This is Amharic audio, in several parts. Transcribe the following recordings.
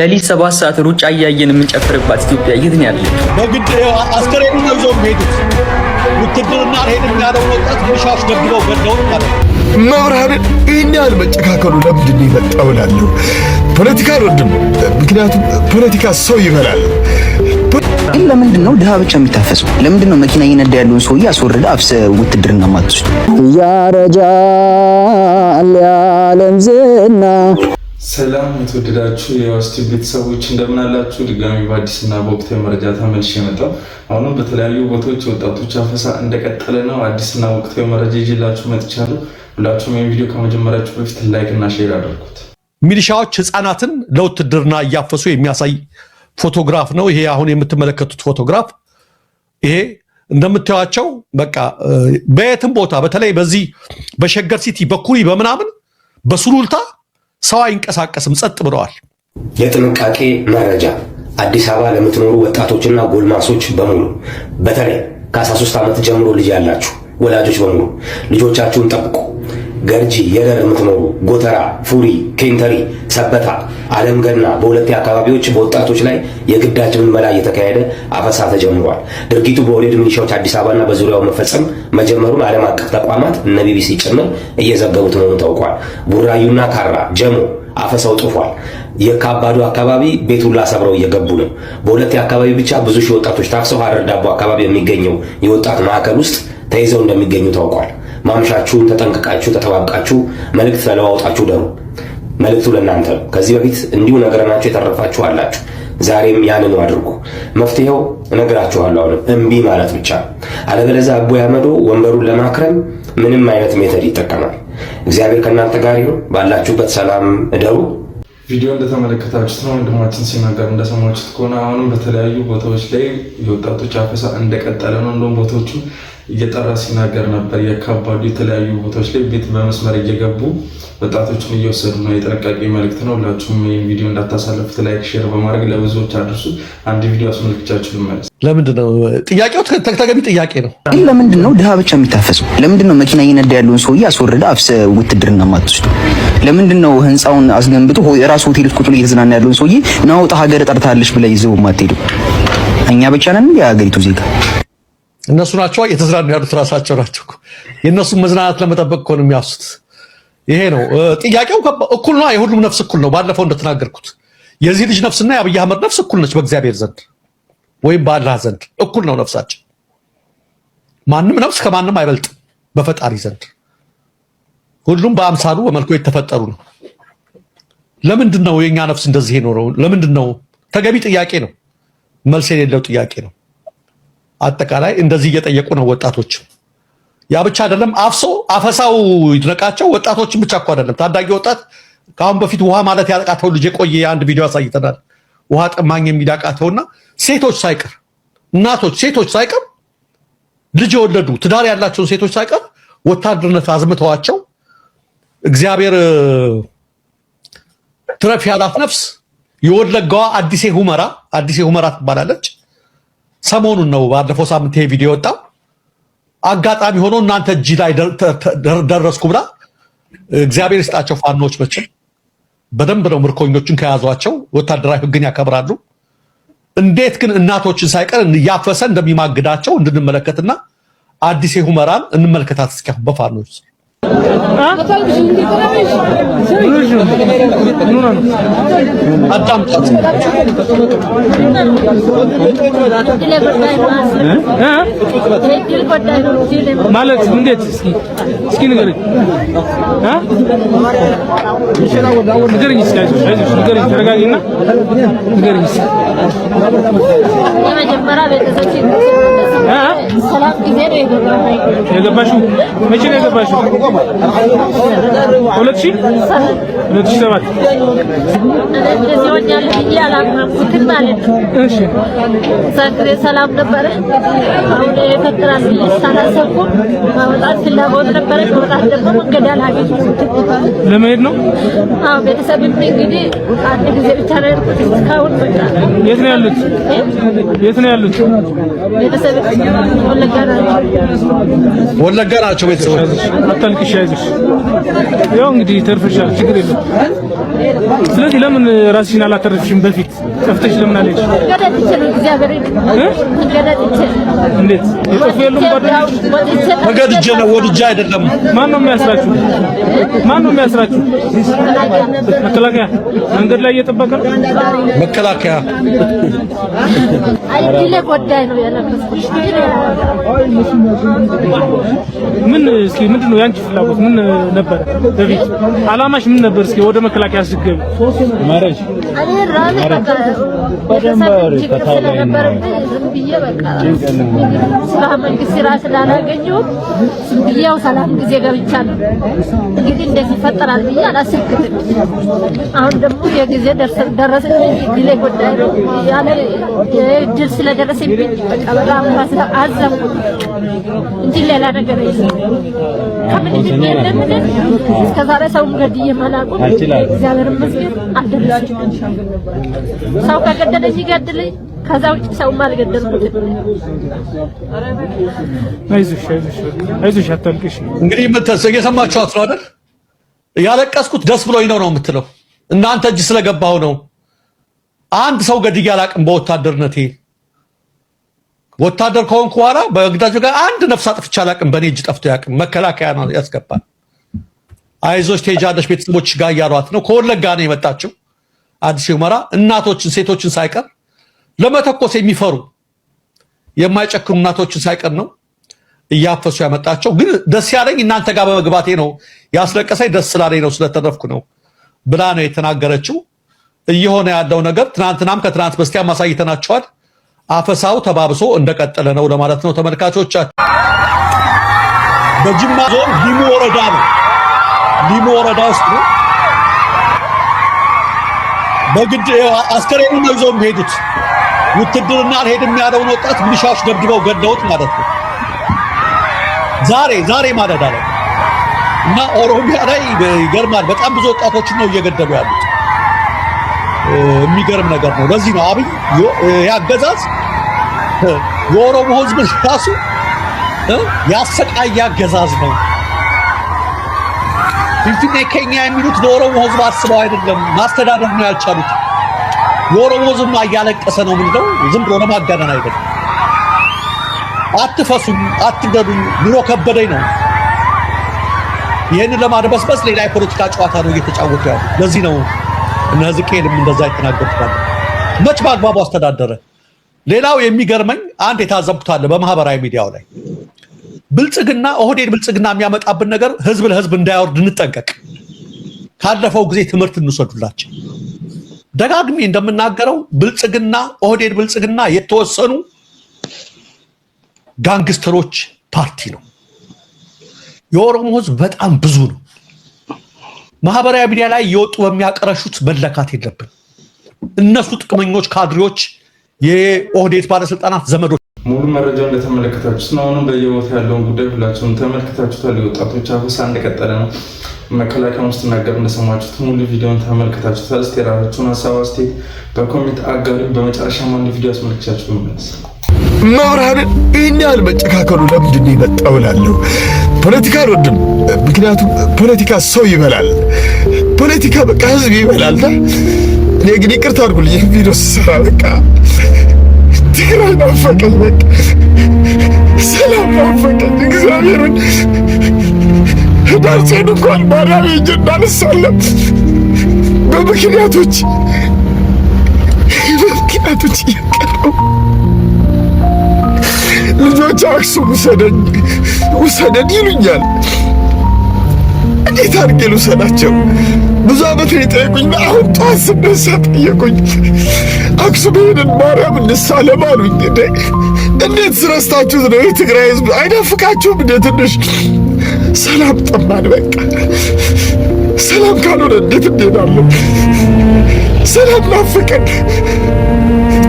ለሊት 7 ሰዓት ሩጫ እያየን የምንጨፍርባት ኢትዮጵያ የት ነው ያለችው? በግድ አስከሬኑ ነው ይዘው የሚሄዱት። ውትድርና ሄድን ያለው ወጣት ግሻሽ ደግበው ገደውት ማለት መብርሃንን ይህን ያህል መጨካከሉ ለምንድን ነው የመጣው እላለሁ። ፖለቲካ አልወድም፣ ምክንያቱም ፖለቲካ ሰው ይበላል። ግን ለምንድን ነው ድሃ ብቻ የሚታፈሰው? ለምንድን ነው መኪና እየነዳ ያለውን ሰውዬ አስወርደ አፍሰ ውትድርና ማትወስዱ? ያረጃል ያለም ዝና። ሰላም የተወደዳችሁ የዋስቲ ቤተሰቦች እንደምን አላችሁ? ድጋሚ በአዲስና በወቅታዊ መረጃ ተመልሼ መጣሁ። አሁንም በተለያዩ ቦታዎች ወጣቶች አፈሳ እንደቀጠለ ነው። አዲስና ወቅታዊ መረጃ ይዤላችሁ መጥቻለሁ። ሁላችሁም ይህን ቪዲዮ ከመጀመራችሁ በፊት ላይክ እና ሼር አድርጉት። ሚሊሻዎች ህፃናትን ለውትድርና እያፈሱ የሚያሳይ ፎቶግራፍ ነው ይሄ አሁን የምትመለከቱት ፎቶግራፍ። ይሄ እንደምታዩቸው በቃ በየትም ቦታ በተለይ በዚህ በሸገር ሲቲ በኩሪ በምናምን በሱሉልታ ሰው አይንቀሳቀስም፣ ጸጥ ብለዋል። የጥንቃቄ መረጃ አዲስ አበባ ለምትኖሩ ወጣቶችና ጎልማሶች በሙሉ በተለይ ከ13 ዓመት ጀምሮ ልጅ ያላችሁ ወላጆች በሙሉ ልጆቻችሁን ጠብቁ። ገርጂ የደር የምትኖሩ ጎተራ፣ ፉሪ፣ ኬንተሪ፣ ሰበታ፣ አለም ገና በሁለቱ አካባቢዎች በወጣቶች ላይ የግዳጅ ምልመላ እየተካሄደ አፈሳ ተጀምሯል። ድርጊቱ በወሌድ ሚሊሻዎች አዲስ አበባና በዙሪያው መፈጸም መጀመሩን ዓለም አቀፍ ተቋማት እነ ቢቢሲ ጭምር እየዘገቡት መሆኑን ታውቋል። ቡራዩና ካራ ጀሞ አፈሳው ጥፏል። የካባዱ አካባቢ ቤቱላ ሰብረው እየገቡ ነው። በሁለቱ አካባቢ ብቻ ብዙ ሺህ ወጣቶች ታፍሰው ሀረር ዳቦ አካባቢ የሚገኘው የወጣት ማዕከል ውስጥ ተይዘው እንደሚገኙ ታውቋል። ማምሻችሁን ተጠንቅቃችሁ ተጠባብቃችሁ መልእክት ተለዋውጣችሁ ደሩ። መልእክቱ ለእናንተ ነው። ከዚህ በፊት እንዲሁ ነገርናችሁ የተረፋችሁ አላችሁ። ዛሬም ያንኑ አድርጉ። መፍትሄው እነግራችኋለሁ። አሁንም እምቢ ማለት ብቻ። አለበለዚያ አቦይ አህመዶ ወንበሩን ለማክረም ምንም አይነት ሜተድ ይጠቀማል። እግዚአብሔር ከእናንተ ጋር ይሁን። ባላችሁበት ሰላም እደሩ። ቪዲዮ እንደተመለከታችሁት ነው። ወንድማችን ሲናገር እንደሰማችሁት ከሆነ አሁንም በተለያዩ ቦታዎች ላይ የወጣቶች አፈሳ እንደቀጠለ ነው። እንደውም ቦታዎቹ እየጠራ ሲናገር ነበር። የካባዱ የተለያዩ ቦታዎች ላይ ቤት በመስመር እየገቡ ወጣቶችን እየወሰዱ ነው። የጥንቃቄ መልእክት ነው። ሁላችሁም ይህን ቪዲዮ እንዳታሳልፉት ላይክ፣ ሼር በማድረግ ለብዙዎች አድርሱ። አንድ ቪዲዮ አስመልክቻችሁ ልመለስ። ለምንድን ነው ጥያቄው? ተገቢ ጥያቄ ነው። ግን ለምንድን ነው ድሃ ብቻ የሚታፈሰው? ለምንድን ነው መኪና እየነዳ ያለውን ሰውዬ አስወርደ አፍሰ ውትድርና ማትወስዱ? ለምንድን ነው ህንፃውን አስገንብቶ የራሱ ሆቴል ውስጥ ቁጭ ብሎ እየተዝናና ያለውን ሰውዬ ናውጣ ሀገር ጠርታለሽ ብለህ ይዘው ማትሄዱ? እኛ ብቻ ነን የሀገሪቱ ዜጋ? እነሱ ናቸው የተዝናኑ ያሉት፣ ራሳቸው ናቸው። የእነሱን መዝናናት ለመጠበቅ እኮ ነው የሚያሱት። ይሄ ነው ጥያቄው። እኩል ነው፣ የሁሉም ነፍስ እኩል ነው። ባለፈው እንደተናገርኩት የዚህ ልጅ ነፍስና የአብይ አህመድ ነፍስ እኩል ነች በእግዚአብሔር ዘንድ ወይም በአላህ ዘንድ እኩል ነው ነፍሳችን። ማንም ነፍስ ከማንም አይበልጥም በፈጣሪ ዘንድ። ሁሉም በአምሳሉ በመልኩ የተፈጠሩ ነው። ለምንድን ነው የኛ ነፍስ እንደዚህ ነው? ለምንድን ነው? ተገቢ ጥያቄ ነው፣ መልስ የሌለው ጥያቄ ነው። አጠቃላይ እንደዚህ እየጠየቁ ነው ወጣቶች። ያ ብቻ አይደለም፣ አፈሳው ይድነቃቸው። ወጣቶችን ብቻ እኮ አይደለም፣ ታዳጊ ወጣት ከአሁን በፊት ውሃ ማለት ያቃተው ልጅ የቆየ አንድ ቪዲዮ አሳይተናል። ውሃ ጠማኝ የሚዳቃተውና ሴቶች ሳይቀር እናቶች፣ ሴቶች ሳይቀር ልጅ የወለዱ ትዳር ያላቸውን ሴቶች ሳይቀር ወታደርነት አዝምተዋቸው እግዚአብሔር ትረፍ ያላት ነፍስ የወለጋዋ አዲሴ ሁመራ ትባላለች። ሰሞኑን ነው ባለፈው ሳምንት ይሄ ቪዲዮ ወጣ። አጋጣሚ ሆኖ እናንተ እጅ ላይ ደረስኩ ብላ እግዚአብሔር ይስጣቸው ፋኖች መቼም በደንብ ነው ምርኮኞችን ከያዟቸው ወታደራዊ ሕግን ያከብራሉ። እንዴት ግን እናቶችን ሳይቀር እያፈሰ እንደሚማግዳቸው እንድንመለከትና አዲሴ ሁመራን እንመለከታት እስኪ በፋኖች አዳምጣት ማለት እንዴት? እስኪ ንገረኝ ንገረኝ እስኪ አይዞሽ ንገረኝ፣ ተረጋጊና ንገረኝ እስኪ። ሰላም ጊዜ ነው የገባሽው? መቼ ነው የገባሽው? 2007 እሺ። ሰላም ነበረ። አሁን የፈጠራል ሳላሰብኩ ማውጣት ፍላጎት ነበረ። ማውጣት ደግሞ መንገድ አላገኘሁም። ለመሄድ ነው? አዎ ቤተሰብ እንግዲህ አንድ ጊዜ ብቻ ነው የሄድኩት እስካሁን። በቃ የት ነው ያሉት? ቤተሰብ ወለጋ ናቸው ቤተሰቦች። አታልቅሽ፣ አይዞሽ። ያው እንግዲህ ተርፈሻል፣ ችግር የለም። ስለዚህ ለምን ራስሽን አላተረፍሽም? በፊት ጠፍተሽ ለምን አለሽ? ገደልቼ ነው እግዚአብሔር ገደልቼ። እንዴት የጠፉ የሉም ጓደኞች? ተገድጄ ነው ወድጄ አይደለም። ማን ነው የሚያስራችሁ? ማን ነው የሚያስራችሁ? መከላከያ መንገድ ላይ እየጠበቀ ነው። መከላከያ አይ ዲሌ ጎዳይ ነው ያለበት። ምን እስኪ ምንድነው ያንቺ ፍላጎት ምን ነበር? በፊት አላማሽ ምን ነበር? እስኪ ወደ መከላከያ ስትገቢ ማረሽ እኔ ራሴ በቃ በደንብ ስለነበረብኝ ዝም ብዬ በቃ ስራ መንግስት ስራ ስላላገኘሁ ዝም ብዬው ሰላም ጊዜ ገብቻለሁ። እንግዲህ እንደዚህ ይፈጠራል ብዬ አላሰብኩትም። አሁን ደግሞ የጊዜ ደረሰኝ ዲሌ ጎዳይ ነው ያለ የድል ስለደረሰብኝ በቃ በጣም አዘንኩ እንጂ ሌላ ነገር የለም። ከምን እንደምን እስከ ዛሬ ሰው ገድዬ ማላውቅ እግዚአብሔር ይመስገን አልደረሰኝም። ሰው ከገደለኝ ይገድልኝ፣ ከዛ ውጭ ሰው አልገደልኩትም። አይዞሽ አታልቅሽ። እንግዲህ እየሰማችኋት ነው አይደል? ያለቀስኩት ደስ ብሎኝ ነው የምትለው። እናንተ እጅ ስለገባው ነው። አንድ ሰው ገድዬ አላውቅም በወታደርነቴ። ወታደር ከሆንኩ በኋላ በግዳጅ ጋር አንድ ነፍስ አጥፍቼ አላውቅም። በእኔ እጅ ጠፍቶ ያውቅም። መከላከያ ነው ያስገባል። አይዞሽ ትሄጃለሽ ቤተሰቦች ጋር እያሏት ነው። ከወለጋ ነው የመጣችው አዲስ ሁመራ። እናቶችን ሴቶችን ሳይቀር ለመተኮስ የሚፈሩ የማይጨክኑ እናቶችን ሳይቀር ነው እያፈሱ ያመጣቸው። ግን ደስ ያለኝ እናንተ ጋር በመግባቴ ነው ያስለቀሰኝ። ደስ ስላለኝ ነው ስለተረፍኩ ነው ብላ ነው የተናገረችው። እየሆነ ያለው ነገር ትናንትናም ከትናንት በስቲያ ማሳይተናቸዋል። አፈሳው ተባብሶ እንደቀጠለ ነው ለማለት ነው ተመልካቾቻችን። በጅማ ዞን ሊሙ ወረዳ ነው፣ ሊሙ ወረዳ ውስጥ ነው። በግድ አስከሬኑን ነው ይዘው የሚሄዱት። ውትድርና አልሄድም ያለውን ወጣት ሚሊሻዎች ደብድበው ገደውት ማለት ነው። ዛሬ ማለዳ ላይ እና ኦሮሚያ ላይ ይገርማል። በጣም ብዙ ወጣቶችን ነው እየገደሉ ያሉት። የሚገርም ነገር ነው። ለዚህ ነው አብይ ያገዛዝ የኦሮሞ ህዝብ ራሱ ያሰቃየ አገዛዝ ነው። ፊንፊኔ ኬኛ የሚሉት ለኦሮሞ ህዝብ አስበው አይደለም፣ ማስተዳደር ነው ያልቻሉት። የኦሮሞ ህዝብ እያለቀሰ ነው ምንለው፣ ዝም ብሎ ለማጋነን አይደለም። አትፈሱም፣ አትገዱም፣ ኑሮ ከበደኝ ነው። ይህንን ለማድበስበስ ሌላ የፖለቲካ ጨዋታ ነው እየተጫወቱ ያሉ። ለዚህ ነው እነ ሕዝቅኤልም እንደዛ የተናገሩት። መች በአግባቡ አስተዳደረ። ሌላው የሚገርመኝ አንድ የታዘብኩት አለ በማህበራዊ ሚዲያው ላይ ብልጽግና ኦህዴድ ብልጽግና የሚያመጣብን ነገር ህዝብ ለህዝብ እንዳያወርድ እንጠንቀቅ። ካለፈው ጊዜ ትምህርት እንውሰዱላቸው። ደጋግሜ እንደምናገረው ብልጽግና ኦህዴድ ብልጽግና የተወሰኑ ጋንግስተሮች ፓርቲ ነው። የኦሮሞ ህዝብ በጣም ብዙ ነው። ማህበራዊ ሚዲያ ላይ እየወጡ በሚያቀረሹት መለካት የለብን። እነሱ ጥቅመኞች፣ ካድሬዎች፣ የኦህዴድ ባለስልጣናት ዘመዶች። ሙሉ መረጃው እንደተመለከታችሁት ነው። አሁንም በየቦታ ያለውን ጉዳይ ሁላችሁም ተመልክታችሁታል። የወጣቶች አፈሳ እንደቀጠለ ነው። መከላከያ ውስጥ ነገር እንደሰማችሁት ሙሉ ቪዲዮን ተመልክታችሁታል። እስቲ የራሳችሁን ሀሳብ አስተያየት በኮሜንት አጋሩ። በመጨረሻ አንድ ቪዲዮ አስመልክቻችሁ እንመለስ። መብርሃንን ይህን ያህል መጨካከሉ ለምንድን ነው የመጣው እላለሁ። ፖለቲካ አልወድም፣ ምክንያቱም ፖለቲካ ሰው ይበላል። ፖለቲካ በቃ ህዝብ ይበላል። እኔ ግን ይቅርታ አድርጉልኝ ይህ ቪዲዮ ስሰራ በቃ ትግራይ ናፈቀኝ፣ በቃ ሰላም ናፈቀኝ። እግዚአብሔርን ህዳር ሴን እንኳን ማርያም ሄጄ እንዳልሳለም በምክንያቶች እየቀረው ልጆች አክሱም ውሰደን ይሉኛል። እንዴት አድርጌ ልውሰዳቸው? ብዙ ዓመት የጠየቁኝ፣ አሁን ጠዋት ስነሳ ጠየቁኝ። አክሱም ሄደን ማርያም እንሳለም አሉኝ። እንዴት ስረስታችሁት ነው? የትግራይ ህዝብ አይናፍቃችሁም? እንደ ትንሽ ሰላም ጠማን። በቃ ሰላም ካልሆነ እንዴት እንሄዳለን? ሰላም ናፍቀን።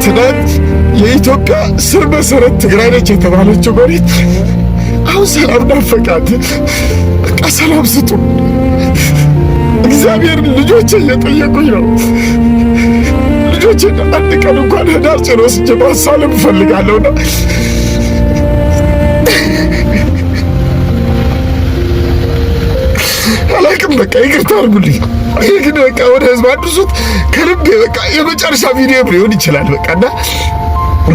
ትናንት የኢትዮጵያ ስር መሰረት ትግራይ ነች የተባለችው መሬት አሁን ሰላም ናፈቃት። በቃ ሰላም ስጡ። እግዚአብሔር ልጆቼ እየጠየቁኝ ነው። ልጆቼ አንድ ቀን እንኳን ህዳር ጭኖ ወስጄ ማሳለም እፈልጋለሁና አላውቅም። በቃ ይቅርታ አድርጉልኝ። ይሄ ግን በቃ ወደ ህዝብ አድርሱት ከልቤ በቃ የመጨረሻ ቪዲዮ ሊሆን ይችላል በቃና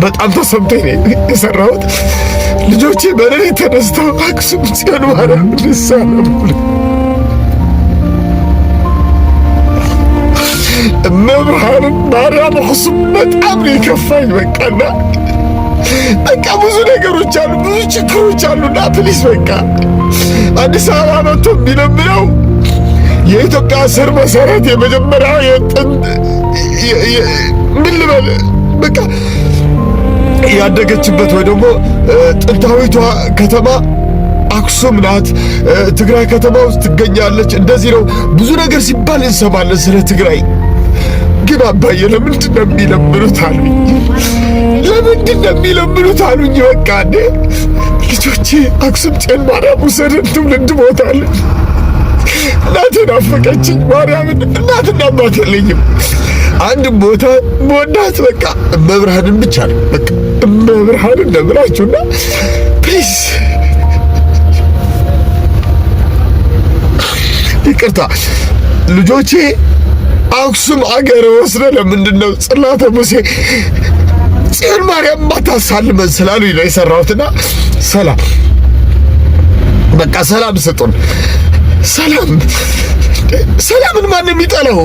በጣም ተሰምቶኝ ነው የሰራሁት። ልጆቼ በሌሊት ተነስተው አክሱም ጽዮን ማርያም ልሳለሙ መብርሃንን ማርያም አክሱም በጣም ነው የከፋኝ በቃና በቃ ብዙ ነገሮች አሉ፣ ብዙ ችግሮች አሉና ፕሊስ በቃ አዲስ አበባ መጥቶ የሚለምነው የኢትዮጵያ ስር መሰረት የመጀመሪያው ምን ልበል በቃ ያደገችበት ወይ ደግሞ ጥንታዊቷ ከተማ አክሱም ናት። ትግራይ ከተማ ውስጥ ትገኛለች። እንደዚህ ነው ብዙ ነገር ሲባል እንሰማለን ስለ ትግራይ። ግን አባዬ ለምንድን ነው የሚለምኑት አሉኝ። ለምንድን ነው የሚለምኑት አሉኝ። በቃ እንዴ ልጆቼ አክሱም ጽዮን ማርያም ውሰደን ትውልድ ሞታለች። እናቴ ናፈቀችኝ ማርያምን። እናትና አባት የለኝም። አንድ ቦታ ሞናት በቃ መብርሃንን ብቻ ነው በቃ መብርሃንን ነብራችሁና ፕሊዝ ይቅርታ ልጆቼ አክሱም አገር ወስደ ለምንድነው ጽላተ ሙሴ ጽዮን ማርያም ማታሳልመን ስላሉኝ ነው የሰራሁትና ሰላም በቃ ሰላም ስጡን። ሰላምን ማን የሚጠላው?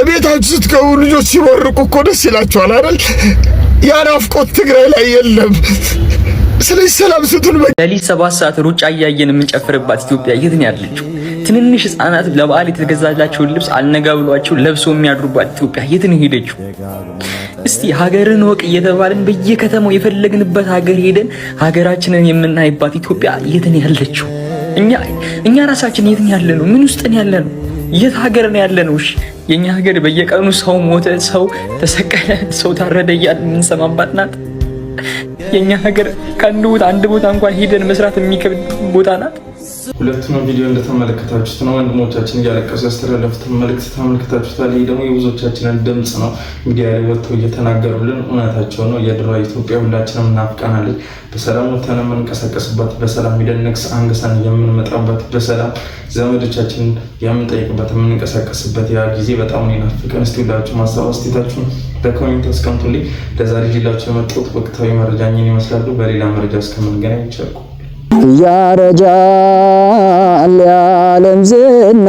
እቤታችሁ ስትገቡ ልጆች ሲወርቁ እኮ ደስ ይላችኋል አይደል? ያ ናፍቆት ትግራይ ላይ የለም። ስለዚህ ሰላም ስጡን። ሌሊት 7 ሰዓት ሩጫ እያየን የምንጨፍርባት ኢትዮጵያ የት ነው ያለችው? ትንንሽ ህፃናት ለበዓል የተገዛላቸውን ልብስ አልነጋ ብሏቸው ለብሰው የሚያድሩባት ኢትዮጵያ የት ነው ሄደችው? እስቲ ሀገርን ወቅ እየተባልን በየከተማው የፈለግንበት ሀገር ሄደን ሀገራችንን የምናይባት ኢትዮጵያ የት ነው ያለችው? እኛ ራሳችን የት ነው ያለነው? ምን ውስጥ ነው ያለነው? የት ሀገር ነው ያለነው? እሺ የኛ ሀገር በየቀኑ ሰው ሞተ፣ ሰው ተሰቀለ፣ ሰው ታረደ እያልን የምንሰማባት ናት። የኛ ሀገር አንድ ቦታ እንኳን ሄደን መስራት የሚከብድ ቦታ ናት። ሁለቱንም ቪዲዮ እንደተመለከታችሁት ነው ወንድሞቻችን እያለቀሱ ያስተላለፉት መልእክት ተመልክታችሁታል። ይህ ደግሞ የብዙዎቻችንን ድምጽ ነው ሚዲያ ላይ ወጥተው እየተናገሩልን እውነታቸው ነው። የድሮ ኢትዮጵያ ሁላችንም እናፍቃናለች። በሰላም ወጥተን የምንቀሳቀስበት፣ በሰላም ሄደን ንግስ አንግሰን የምንመጣበት፣ በሰላም ዘመዶቻችንን የምንጠይቅበት የምንንቀሳቀስበት ያ ጊዜ በጣም ነው ይናፍቀን። እስቲ ሁላችሁ ማሳብ አስተያየታችሁን በኮሜንት አስቀምጡልኝ። ለዛሬ ይዤላችሁ የመጣሁት ወቅታዊ መረጃኝን ይመስላሉ። በሌላ መረጃ እስከምንገናኝ ቸርኩ። ያረጃል የዓለም ዝና